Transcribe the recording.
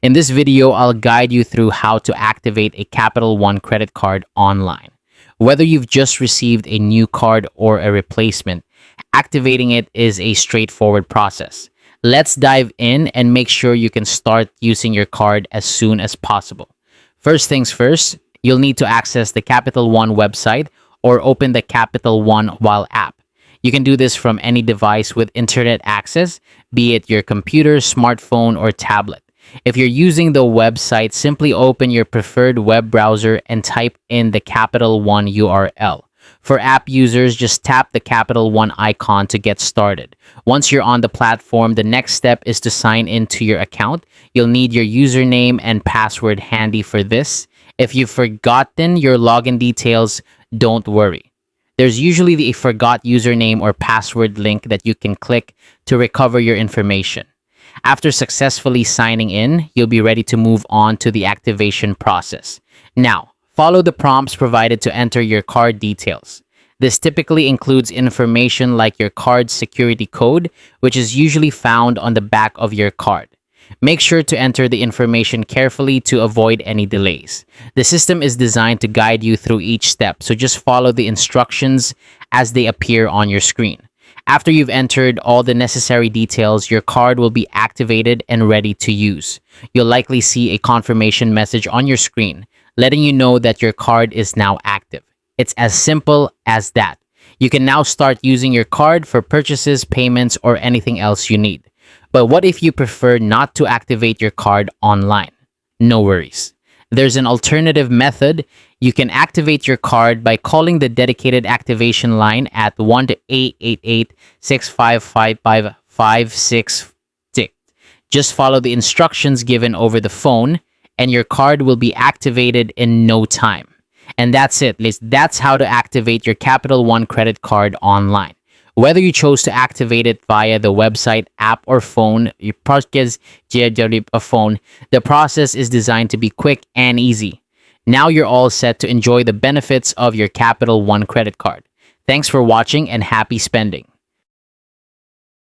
In this video, I'll guide you through how to activate a Capital One credit card online. Whether you've just received a new card or a replacement, activating it is a straightforward process. Let's dive in and make sure you can start using your card as soon as possible. First things first, you'll need to access the Capital One website or open the Capital One While app. You can do this from any device with internet access, be it your computer, smartphone, or tablet. If you're using the website, simply open your preferred web browser and type in the Capital One URL. For app users, just tap the Capital One icon to get started. Once you're on the platform, the next step is to sign into your account. You'll need your username and password handy for this. If you've forgotten your login details, don't worry. There's usually a forgot username or password link that you can click to recover your information. After successfully signing in, you'll be ready to move on to the activation process. Now, follow the prompts provided to enter your card details. This typically includes information like your card's security code, which is usually found on the back of your card. Make sure to enter the information carefully to avoid any delays. The system is designed to guide you through each step, so just follow the instructions as they appear on your screen. After you've entered all the necessary details, your card will be activated and ready to use. You'll likely see a confirmation message on your screen, letting you know that your card is now active. It's as simple as that. You can now start using your card for purchases, payments, or anything else you need. But what if you prefer not to activate your card online? No worries. There's an alternative method. You can activate your card by calling the dedicated activation line at 1-888-655-5556. Just follow the instructions given over the phone, and your card will be activated in no time. And that's it, Liz. That's how to activate your Capital One credit card online. Whether you chose to activate it via the website, app, or phone, the process is designed to be quick and easy. Now you're all set to enjoy the benefits of your Capital One credit card. Thanks for watching and happy spending.